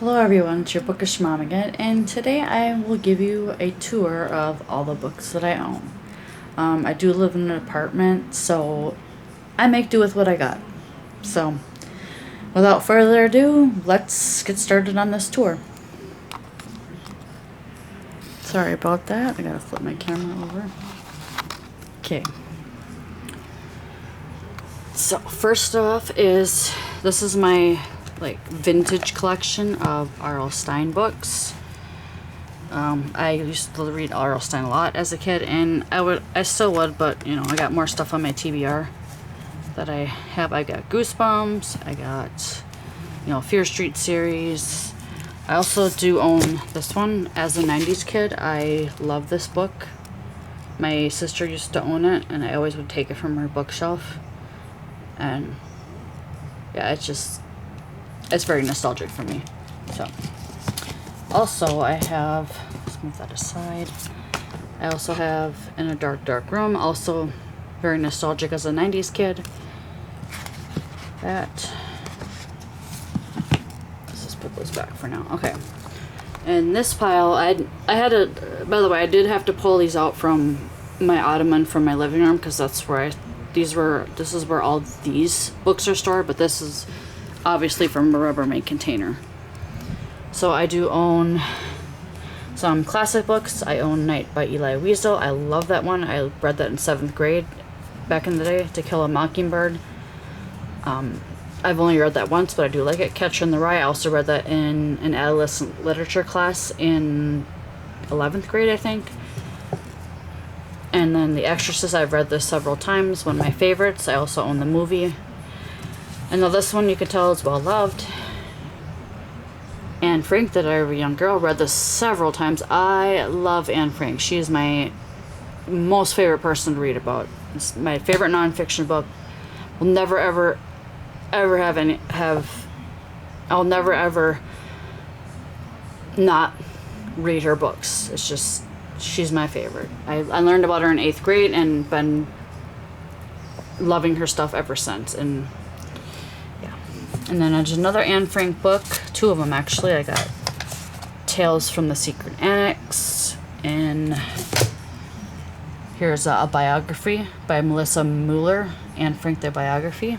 Hello everyone, it's your bookish mom again, and today I will give you a tour of all the books that I own. I do live in an apartment, so I make do with what I got. So, without further ado, let's get started on this tour. Sorry about that, I gotta flip my camera over. Okay. So, first off this is my vintage collection of R.L. Stine books. I used to read R.L. Stine a lot as a kid, and I still would, but I got more stuff on my TBR that I have. I got Goosebumps, I got Fear Street series. I also do own this one. As a 90s kid, I love this book. My sister used to own it, and I always would take it from her bookshelf. And yeah, it's very nostalgic for me. So, also I have, let's move that aside. I also have In a Dark, Dark Room, also very nostalgic as a 90s kid. Let's just put those back for now. Okay. And this pile, by the way, I did have to pull these out from my ottoman from my living room, because that's where this is where all these books are stored, but this is obviously from a Rubbermaid container. So I do own some classic books. I own Night by Elie Wiesel. I love that one. I read that in 7th grade back in the day. To Kill a Mockingbird. I've only read that once, but I do like it. Catcher in the Rye. I also read that in an adolescent literature class in 11th grade, I think. And then The Exorcist, I've read this several times. One of my favorites. I also own the movie. And now this one, you can tell, is well loved. Anne Frank, That I Were a Young Girl, read this several times. I love Anne Frank. She is my most favorite person to read about. It's my favorite nonfiction book. Will never ever I'll never ever not read her books. It's just, she's my favorite. I learned about her in 8th grade and been loving her stuff ever since. And And then there's another Anne Frank book, 2 of them actually. I got Tales from the Secret Annex, and here's a biography by Melissa Mueller, Anne Frank, the biography.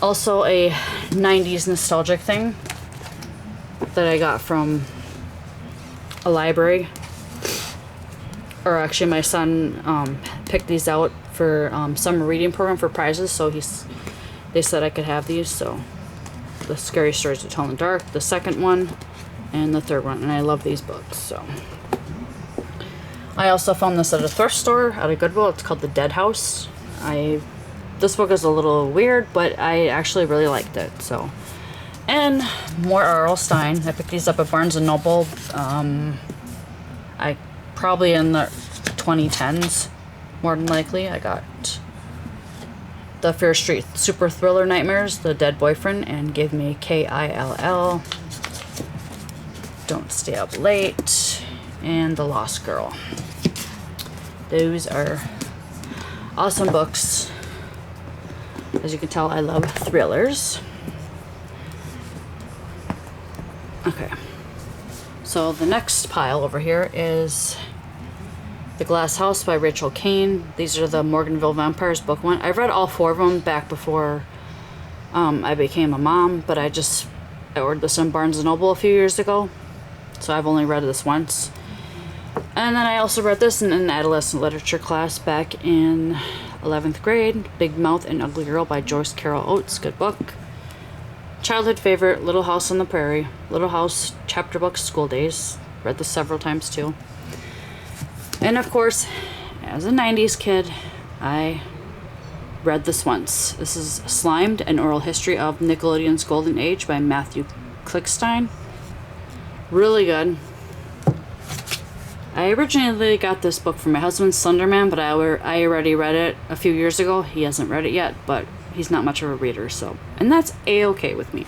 Also a 90s nostalgic thing that I got from a library. Or actually my son picked these out for summer reading program for prizes, so they said I could have these. So The Scary Stories to Tell in the Dark, the second one, and the third one, and I love these books. So I also found this at a thrift store at a Goodwill. It's called The Dead House. This book is a little weird, but I actually really liked it. So, and more R.L. Stine. I picked these up at Barnes & Noble. I probably in the 2010s, more than likely. I got the Fear Street Super Thriller Nightmares, The Dead Boyfriend, and gave me Kill, Don't Stay Up Late, and The Lost Girl. Those are awesome books. As you can tell, I love thrillers. Okay. So the next pile over here is The Glass House by Rachel Caine. These are the Morganville Vampires book 1. I've read all 4 of them back before I became a mom, but I ordered this in Barnes & Noble a few years ago, so I've only read this once. And then I also read this in an adolescent literature class back in 11th grade, Big Mouth and Ugly Girl by Joyce Carol Oates. Good book. Childhood favorite, Little House on the Prairie. Little House chapter book, School Days. Read this several times too. And of course, as a 90s kid, I read this once. This is Slimed, An Oral History of Nickelodeon's Golden Age by Matthew Klickstein. Really good. I originally got this book from my husband, Slenderman, but I already read it a few years ago. He hasn't read it yet, but he's not much of a reader, so. And that's A-okay with me.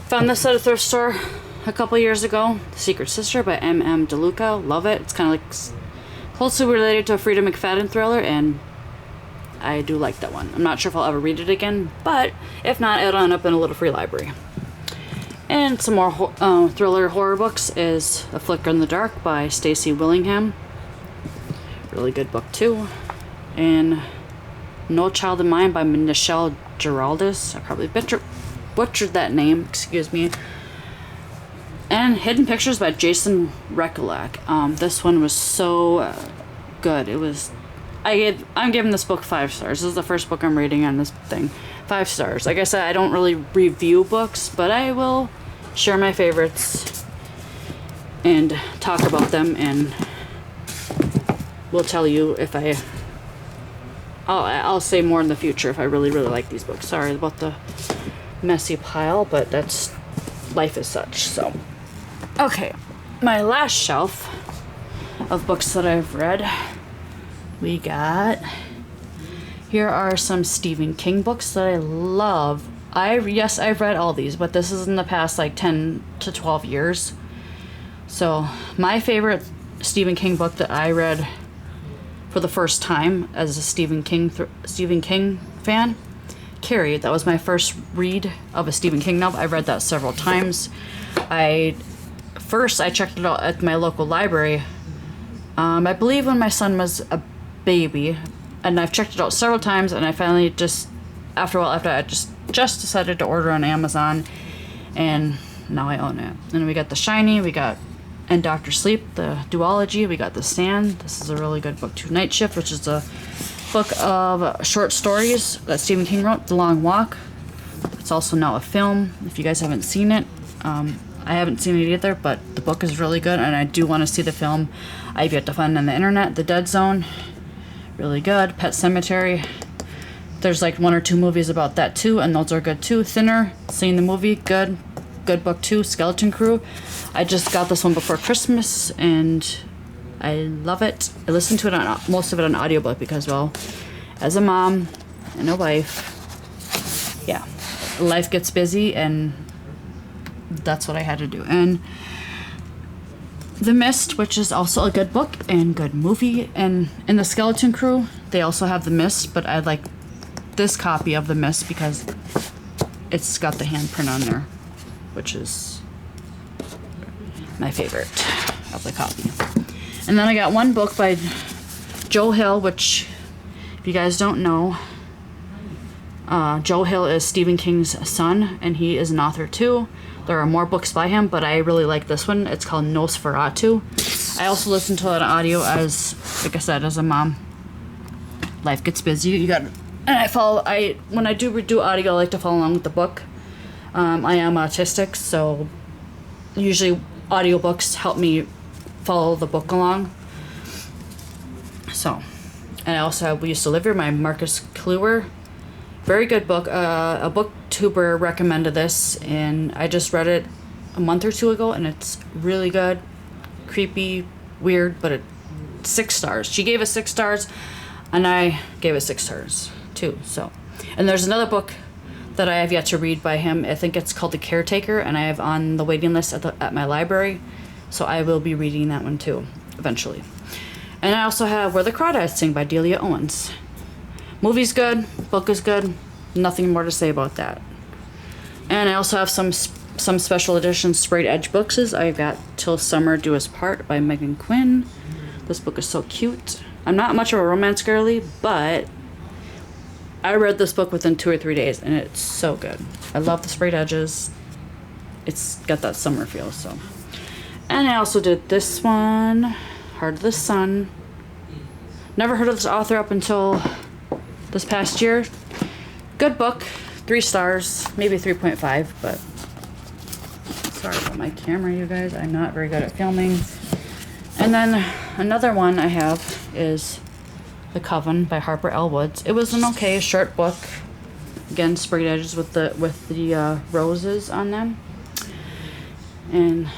Found this at a thrift store a couple years ago. The Secret Sister by M.M. DeLuca. Love it. It's kind of like closely related to a Frida McFadden thriller, and I do like that one. I'm not sure if I'll ever read it again, but if not, it'll end up in a little free library. And some more thriller horror books is A Flicker in the Dark by Stacy Willingham. Really good book too. And No Child in Mine by Nichelle Geraldis. I probably butchered that name, excuse me. And Hidden Pictures by Jason Rekulak. This one was so good. It was. I'm giving this book 5 stars. This is the first book I'm reading on this thing. 5 stars. Like I said, I don't really review books, but I will share my favorites and talk about them, and will tell you if I'll say more in the future if I really like these books. Sorry about the messy pile, but that's life is such. So okay, my last shelf of books that I've read, we got, here are some Stephen King books that I love. Yes, I've read all these, but this is in the past like 10 to 12 years. So my favorite Stephen King book that I read for the first time as a Stephen King fan, Carrie. That was my first read of a Stephen King novel. I've read that several times. I checked it out at my local library. I believe when my son was a baby, and I've checked it out several times, and I finally just, after I just decided to order on Amazon, and now I own it. And we got The Shining, and Dr. Sleep, the duology. We got The Stand. This is a really good book too. Night Shift, which is a book of short stories that Stephen King wrote. The Long Walk. It's also now a film. If you guys haven't seen it, I haven't seen it either, but the book is really good, and I do want to see the film. I've yet to find it on the internet. The Dead Zone, really good. Pet Cemetery. There's like 1 or 2 movies about that too, and those are good too. Thinner, seen the movie, good book too. Skeleton Crew. I just got this one before Christmas, and I love it. I listened to it most of it on audiobook because, well, as a mom and a wife, yeah, life gets busy, and that's what I had to do. And The Mist, which is also a good book and good movie, and in the Skeleton Crew, they also have The Mist, but I like this copy of The Mist because it's got the handprint on there, which is my favorite of the copy. And then I got one book by Joe Hill, which, if you guys don't know, Joe Hill is Stephen King's son, and he is an author too. There are more books by him, but I really like this one. It's called Nosferatu. I also listen to it on audio as, like I said, as a mom. Life gets busy. When I do audio, I like to follow along with the book. I am autistic, so usually audiobooks help me follow the book along. So, and I also we used to live here. My Marcus Kluwer, very good book. A booktuber recommended this, and I just read it a month or 2 ago, and it's really good. Creepy, weird, but it's 6 stars. She gave it 6 stars, and I gave it 6 stars too. So, and there's another book that I have yet to read by him. I think it's called The Caretaker, and I have on the waiting list at my library. So I will be reading that one too, eventually. And I also have Where the Crawdads Sing by Delia Owens. Movie's good, book is good, nothing more to say about that. And I also have some special edition sprayed edge books. I've got Till Summer Do Us Part by Megan Quinn. This book is so cute. I'm not much of a romance girly, but I read this book within 2 or 3 days, and it's so good. I love the sprayed edges. It's got that summer feel, so. And I also did this one, Heart of the Sun. Never heard of this author up until this past year. Good book, 3 stars, maybe 3.5, but sorry about my camera, you guys. I'm not very good at filming. And then another one I have is The Coven by Harper L. Woods. It was an okay short book. Again, sprayed edges with the roses on them. And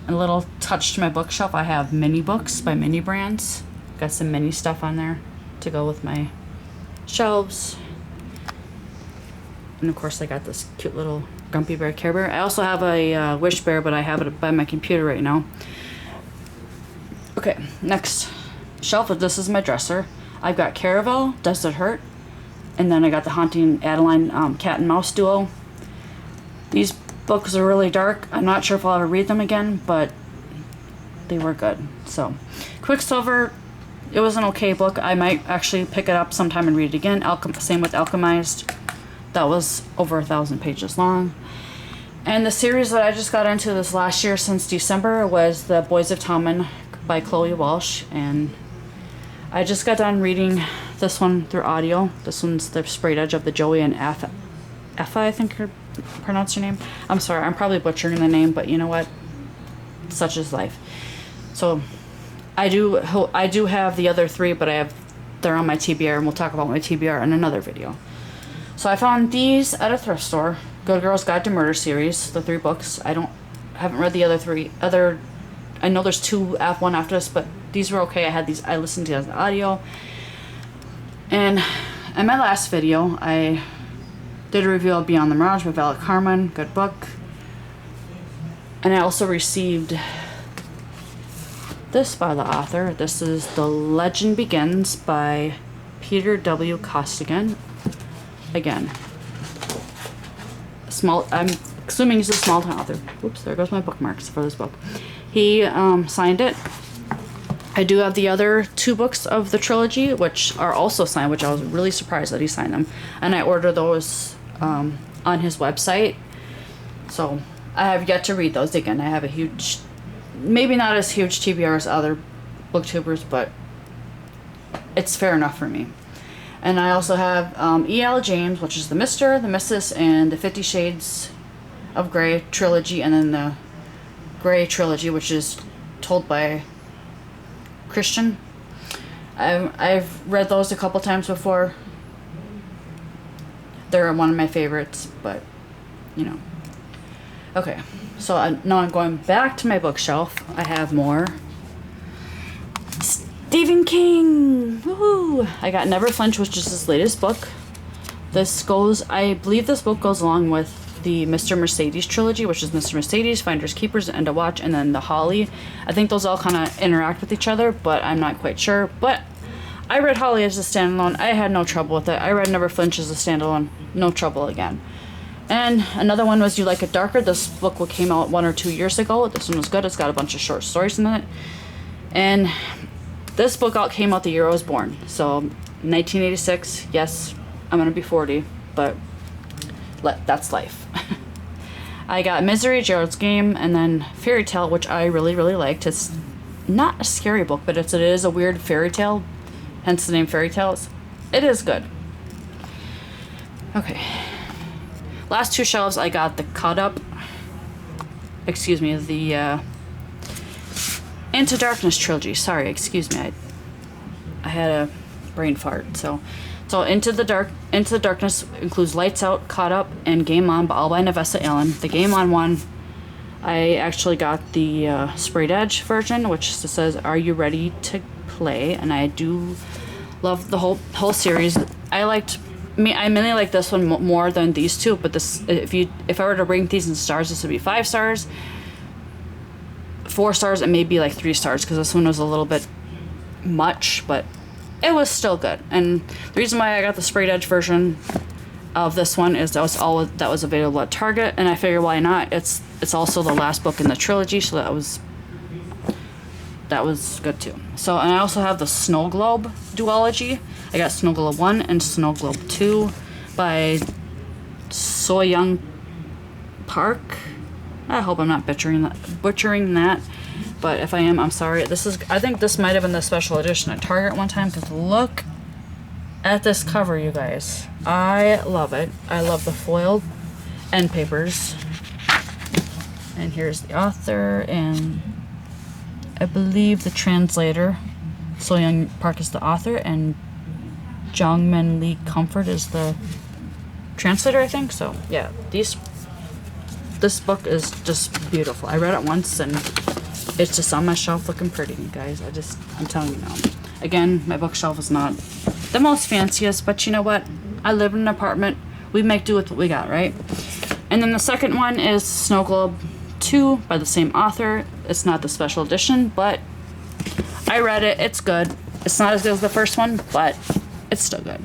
a little touch to my bookshelf, I have mini books by Mini Brands. Got some mini stuff on there to go with my shelves. And of course I got this cute little Grumpy Bear Care Bear. I also have a Wish Bear, but I have it by my computer right now. Okay, next shelf. This is my dresser. I've got Caravel, Does It Hurt? And then I got the Haunting Adeline cat and mouse duo. These books are really dark. I'm not sure if I'll ever read them again, but they were good. So, Quicksilver, it was an okay book. I might actually pick it up sometime and read it again. Same with Alchemized. That was over 1,000 pages long. And the series that I just got into this last year since December was The Boys of Tommen by Chloe Walsh. And I just got done reading this one through audio. This one's The Sprayed Edge of the Joey and Effa, I think you pronounce your name. I'm sorry, I'm probably butchering the name, but you know what? Such is life. So I do have the other 3, but they're on my TBR, and we'll talk about my TBR in another video. So I found these at a thrift store. Good Girl's Guide to Murder series, the 3 books. I haven't read the other 3. I know there's 2 one after this, but these were okay. I listened to it as audio. And in my last video, I did a review of Beyond the Mirage by Violet Carmen. Good book. And I also received this by the author. This is The Legend Begins by Peter W. Costigan. Again, I'm assuming he's a small town author. Oops, there goes my bookmarks for this book. He signed it. I do have the other 2 books of the trilogy, which are also signed, which I was really surprised that he signed them. And I ordered those on his website. So I have yet to read those. Again, I have a huge, maybe not as huge TBR as other booktubers, but it's fair enough for me. And I also have E.L. James, which is the Mr., the Mrs., and the 50 Shades of Grey trilogy, and then the Grey trilogy, which is told by Christian. I've read those a couple times before. They're one of my favorites, but, you know. Okay, so now I'm going back to my bookshelf. I have more Stephen King! Woohoo! I got Never Flinch, which is his latest book. I believe this book goes along with the Mr. Mercedes trilogy, which is Mr. Mercedes, Finders Keepers, End of Watch, and then the Holly. I think those all kind of interact with each other, but I'm not quite sure. But I read Holly as a standalone. I had no trouble with it. I read Never Flinch as a standalone. No trouble again. And another one was You Like It Darker. This book came out 1 or 2 years ago. This one was good. It's got a bunch of short stories in it. And this book came out the year I was born. So, 1986. Yes, I'm going to be 40, but that's life. I got Misery, Gerald's Game, and then Fairy Tale, which I really, really liked. It's not a scary book, but it is a weird fairy tale, hence the name Fairy Tales. It is good. Okay. Last 2 shelves, I got the the Into Darkness trilogy. Sorry, excuse me. I had a brain fart. So Into the Darkness includes Lights Out, Caught Up, and Game On, all by Navessa Allen. The Game On one, I actually got the Sprayed Edge version, which says, "Are you ready to play?" And I do love the whole series. I mainly like this one more than these 2. But this, if I were to rank these in stars, this would be 5 stars. 4 stars, and maybe like 3 stars, because this one was a little bit much, but it was still good. And the reason why I got the Sprayed Edge version of this one is that was available at Target, and I figured why not. It's also the last book in the trilogy, so that was good too. So, and I also have the Snow Globe duology. I got Snow Globe 1 and Snow Globe 2 by So Young Park. I hope I'm not butchering that, but if I am, I'm sorry. I think this might have been the special edition at Target one time, because look at this cover, you guys. I love it. I love the foiled end papers. And here's the author, and I believe the translator. So Young Park is the author, and Jongmin Lee Comfort is the translator, I think. So yeah, this book is just beautiful. I read it once, and it's just on my shelf looking pretty, you guys. I'm telling you now. Again, my bookshelf is not the most fanciest, but you know what? I live in an apartment. We make do with what we got, right? And then the second one is Snow Globe 2 by the same author. It's not the special edition, but I read it. It's good. It's not as good as the first one, but it's still good.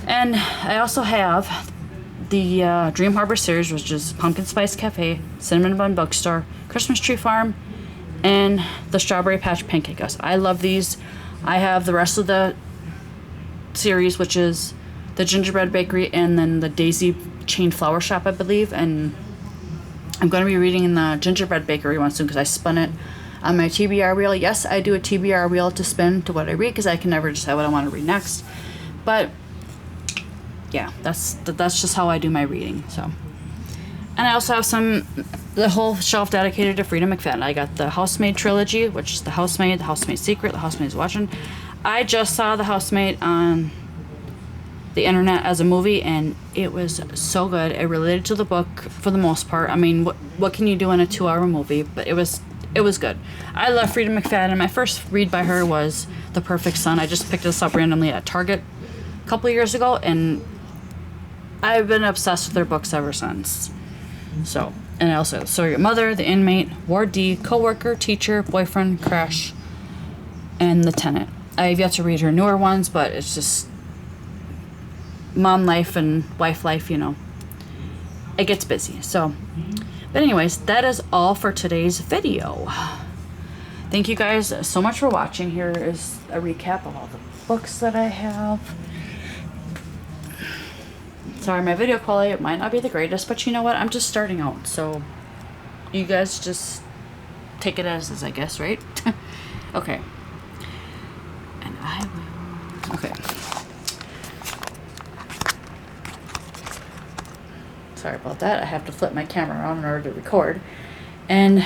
And I also have the Dream Harbor series, which is Pumpkin Spice Cafe, Cinnamon Bun Bookstore, Christmas Tree Farm, and the Strawberry Patch Pancake House. I love these. I have the rest of the series, which is the Gingerbread Bakery and then the Daisy Chain Flower Shop, I believe. And I'm going to be reading the Gingerbread Bakery one soon because I spun it on my TBR wheel. Yes, I do a TBR wheel to spin to what I read because I can never decide what I want to read next. But yeah, that's just how I do my reading. So, and I also have the whole shelf dedicated to Frida McFadden. I got the Housemaid trilogy, which is the Housemaid Secret, the Housemaid's Watching. I just saw the Housemaid on the internet as a movie, and it was so good. It related to the book for the most part. I mean, what can you do in a 2-hour movie? But it was good. I love Frida McFadden. My first read by her was The Perfect Son. I just picked this up randomly at Target a couple of years ago, and I've been obsessed with her books ever since. So, and I also Surrogate Mother, The Inmate, Ward D, Coworker, Teacher, Boyfriend, Crash, and The Tenant. I have yet to read her newer ones, but it's just mom life and wife life, you know. It gets busy. So, but anyways, that is all for today's video. Thank you guys so much for watching. Here is a recap of all the books that I have. Sorry, my video quality might not be the greatest, but you know what? I'm just starting out, so you guys just take it as is, I guess, right? Okay. And I will... Okay. Sorry about that. I have to flip my camera around in order to record. And...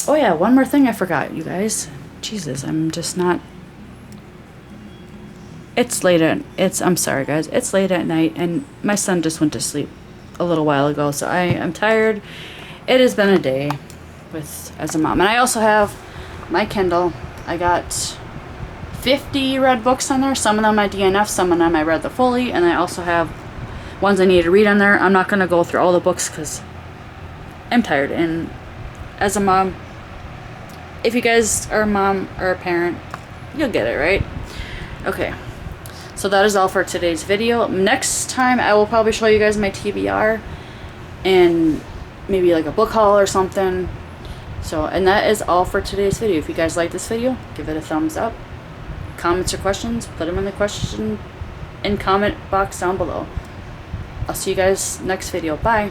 oh yeah, one more thing I forgot, you guys. Jesus, I'm just not... I'm sorry guys, it's late at night and my son just went to sleep a little while ago, so I am tired. It has been a day as a mom. And I also have my Kindle. I got 50 read books on there. Some of them I DNF, some of them I read the fully, and I also have ones I need to read on there. I'm not going to go through all the books because I'm tired. And as a mom, if you guys are a mom or a parent, you'll get it, right? Okay. So that is all for today's video. Next time I will probably show you guys my TBR and maybe like a book haul or something. So, and that is all for today's video. If you guys like this video, give it a thumbs up. Comments or questions, put them in the question and comment box down below. I'll see you guys next video. Bye.